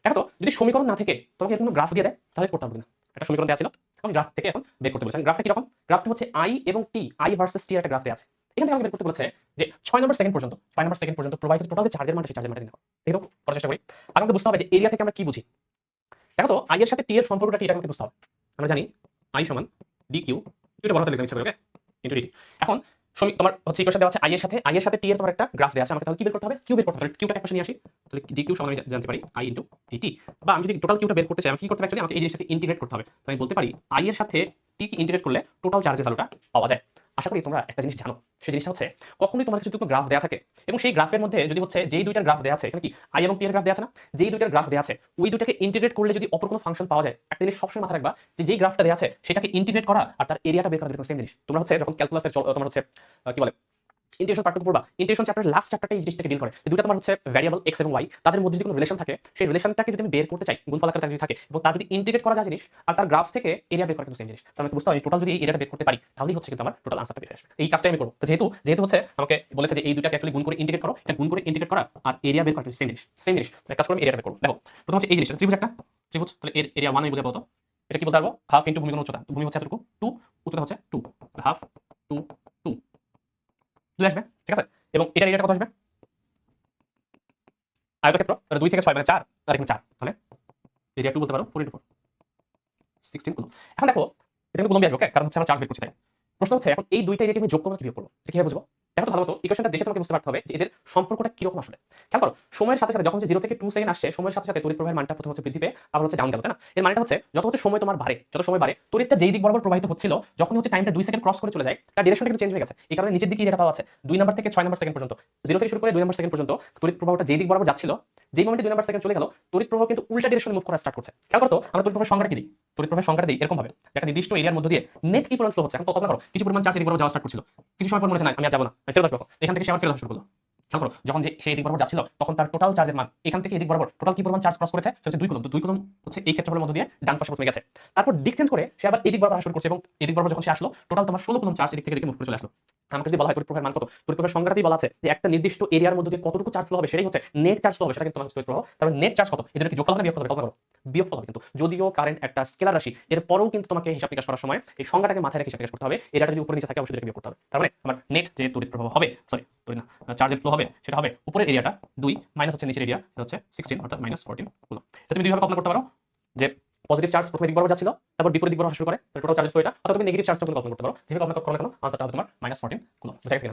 দেখো তো যদি সমীকরণ না থেকে তোমাকে কোনো গ্রাফ দিয়ে দেয় তাহলে করতে হবে না। একটা সমীকরণ দেওয়া ছিল এবং গ্রাফ থেকে এখন বের করতে বলেছে। গ্রাফটা কিরকম? গ্রাফটা হচ্ছে আই এবং টি, আই ভার্সেস টি একটা গ্রাফ দেওয়া আছে। এখান থেকে আমাকে বের করতে বলেছে যে 6 নম্বর সেকেন্ড পর্যন্ত প্রবাহিত টোটাল যে চার্জের মানটা সেই চার্জের মানটা নিতে হবে। দেখো করার চেষ্টা করি। আর আমাকে বুঝতে হবে যে এরিয়া থেকে আমরা কি বুঝি। দেখো তো আই এর সাথে টি এর সম্পর্কটা কি এটা আমাকে বুঝতে হবে। আমরা জানি আই সমান ডি কিউ, এটা বড় হাতে লিখতে ইচ্ছা করি, ওকে, ইনটু ডিটি। এখন তোমার হচ্ছে ইকুয়েশন দেওয়া আছে আই এর সাথে টি এর তোমার একটা গ্রাফ দেওয়া আছে, আমাকে তাহলে কি বের করতে হবে? কিউ বের করতে হবে। কিউটাকে পাশে নিয়ে আসি, তাহলে ডি কিউ সমান আমি জানতে পারি আই ইনটু ডিটি। বা আমি যদি টোটাল কিউটা বের করতে চাই আমি কি করতে হবে? আমাকে এই জিনিসটাকে ইন্টিগ্রেট করতে হবে। তো আমি বলতে পারি আই এর সাথে টি কে ইন্টিগ্রেট করলে টোটাল চার্জের ভ্যালুটা পাওয়া যায়। আশা করি তোমরা একটা জিনিস জানো, সেই জিনিসটা হচ্ছে কখনোই তোমার কাছে যদি গ্রাফ দেওয়া থাকে এবং সেই গ্রাফের মধ্যে যদি হচ্ছে যেই দুইটার গ্রাফ দেওয়া আছে, এখানে কি আই এবং টি এর গ্রাফ দেওয়া আছে না, যেই দুইটার গ্রাফ দেওয়া আছে ওই দুটাকে ইন্টিগ্রেট করলে যদি অপর কোনো ফাংশন পাওয়া যায়, একটা জিনিস সবসময় মাথায় রাখবা যে যেই গ্রাফটা দেওয়া আছে সেটাকে ইন্টিগ্রেট করা আর তার এরিয়াটা বের করা দুটো সেম জিনিস। তোমরা হচ্ছে যখন ক্যালকুলাসের তোমার হচ্ছে কি বলে ইন্টিগ্রেশন পার্টটুকু পড়বা, ইন্টিগ্রেশন চ্যাপ্টারের লাস্ট চ্যাপ্টারটা এই জিনিসটাকে ডিল করে। দুটো তোমার হচ্ছে ভ্যারিয়েবল এক্স এবং ওয়াই, তাদের মধ্যে যদি কোনো রিলেশন থাকে সেই রিলেশনটাকে যদি আমি বের করতে চাই, গুণফল আকারে যদি থাকে এবং তার যদি ইন্টিগ্রেট করা যায় জিনিস আর তার গ্রাফ থেকে এরিয়া বের করা কিন্তু সেম জিনিস। তো আমাকে বুঝতে হবে টোটাল যদি এই এরিয়াটা বের করতে পারি তাহলেই হচ্ছে কিন্তু আমার টোটাল আনসারটা বের আসবে। এই কাজটা আমি করব। তো যেহেতু হচ্ছে আমাকে বলেছে যে এই দুটাকে অ্যাকচুয়ালি গুণ করে ইন্টিগ্রেট করো, এটা গুণ করে ইন্টিগ্রেট করা আর এরিয়া বের করা কিন্তু সেম জিনিস। এক কাজ করে আমি এরিয়াটা বের করব। দেখো প্রথম হচ্ছে এই জিনিসটা ত্রিভুজ, একটা ত্রিভুজ, তাহলে এর এরিয়া 1 আমি বলতে পারবো। এটা কি বলতে পারবো? হাফ ইনটু ভূমি কোণ উচ্চতা, ভূমি হচ্ছে এতটুকু 2, উচ্চতা হচ্ছে 2, হাফ 2 2 2 আসবে, ঠিক আছে? এবং এটার এরিয়াটা কত আসবে? আয়তক্ষেত্র, তাহলে 2 থেকে 6 মানে 4 আর এখানে 4, তাহলে এরিয়া 2 বলতে পারো 4 4 16 কুলম্ব। এখন দেখো এটা কিন্তু কুলম্বে আসবে, ওকে, কারণ হচ্ছে আমরা চার্জ বের করছি তাই। প্রশ্ন হচ্ছে এখন এই দুইটা এরিয়াকে আমি যোগ করব কি বিয়োগ করব? এটা কিভাবে বুঝবো? দেখো তো ভালো মতো ইকুয়েশনটা দেখে তোমাকে বুঝতে পারতে হবে যে এদের সম্পর্কটা কি রকম আসলে। খেয়াল করো সময়ের সাথে সাথে যখন যে 0 থেকে 2 সেকেন্ড আসছে, সময়ের সাথে সাথে তড়িৎ প্রবাহের মানটা প্রথম হচ্ছে বৃদ্ধি পেয়ে আবার হচ্ছে ডাউন গেল, তাই না? এর মানেটা হচ্ছে যত হচ্ছে সময় তোমার বাড়ে, যত সময় বাড়ে তড়িৎটা যেই দিক বরাবর প্রবাহিত হচ্ছিল, যখন হচ্ছে টাইমটা 2 সেকেন্ড ক্রস করে চলে যায় তার ডিরেকশনটা কিন্তু চেঞ্জ হয়ে গেছে। এই কারণে নিচের দিকে যেটা পাওয়া আছে 2 নাম্বার থেকে 6 নাম্বার সেকেন্ড পর্যন্ত, 0 থেকে শুরু করে 2 নাম্বার সেকেন্ড পর্যন্ত তড়িৎ প্রবাহটা যেই দিক বরাবর যাচ্ছিল, যেই মোমেন্টে 2 নাম্বার সেকেন্ড চলে গেল তড়িৎ প্রবাহ কিন্তু উল্টা ডিরেকশনে মুভ করা স্টার্ট করছে। খেয়াল করো তো আমরা তড়িৎ প্রবাহের সংজ্ঞাটা কি দিই? তড়িৎ প্রবাহের সংজ্ঞাটা দিই এরকম ভাবে, একটা নির্দিষ্ট এরিয়ার মধ্যে দিয়ে নেট কি পরিমাণ ফ্লো হচ্ছে। এখন কল্পনা করো কিছু পরিমাণ চার্জ এদিক বরাবর যাওয়া স্টার্ট করছিল, কিছু সময় পর মনে হচ্ছে না আমি আর যাবো না, আমি ফেরত আসবো, এখান থেকে সে আবার ফেরত আসা শুরু করলো। খেয়াল করো যখন যে সেই এদিক বরাবর যাচ্ছিল তখন তার টোটাল চার্জের মান এখান থেকে এদিক বরাবর টোটাল কি পরিমাণ চার্জ ক্রস করেছে সেটা হচ্ছে 2 কুলম্ব। তো 2 কুলম্ব হচ্ছে এই ক্ষেত্রফলের মধ্যে দিয়ে ডান পাশে প্রথমে গেছে, তারপর দিক চেঞ্জ করে সে আবার এদিক বরাবর আসা শুরু করছে এবং এদিক বরাবর যখন সে আসলো টোটাল তোমার 16 কুলম্ব চার্জ এদিক থেকে এদিকে মুভ করে চলে আসলো। আমাকে যদি বলা হয় তড়িৎ প্রবাহের মান কত, তড়িৎ প্রবাহের সংজ্ঞাটাই বলা আছে যে একটা নির্দিষ্ট এরিয়ার মধ্যে দিয়ে কতটুকু চার্জ ফ্লো হবে সেটাই হচ্ছে নেট চার্জ ফ্লো হবে, সেটা কিন্তু তোমার তড়িৎ প্রবাহ। তারপর নেট চার্জ কত, এদের কি যোগফল হবে না বিয়োগফল হবে? কল্পনা করো বিয়োগফল হবে। কিন্তু যদিও কারেন্ট একটা স্কেলার রাশি এরপরেও কিন্তু তোমাকে হিসাব নিকাশ করার সময় এই সংজ্ঞাটাকে মাথায় রেখে হিসাব নিকাশ করতে হবে। এরিয়াটা যদি উপরে নিচে থাকে অবশ্যই এটাকে বিয়োগ করতে হবে। তার মানে আমার নেট যে তড়িৎ প্রবাহ হবে, সরি তড়িৎ না, চার্জের ফ্লো হবে সেটা হবে উপরের এরিয়াটা 2 মাইনাস হচ্ছে নিচের এরিয়া হচ্ছে 16 অর্থাৎ -14 কুলম্ব। এটা তুমি দুইভাবে কল্পনা করতে পারো যে পজিটিভ চার্জ প্রথমে দিক বরাবর যাচ্ছিল তারপর বিপরীত দিক বরাবর শুরু করে টোটাল চার্জ ফ্লো এটা, অথবা তুমি নেগেটিভ চার্জটা কল্পনা করতে পারো। যেভাবে কল্পনা করো না কেন আনসারটা হবে তোমার -14 কুলম্ব। বুঝা গেছে?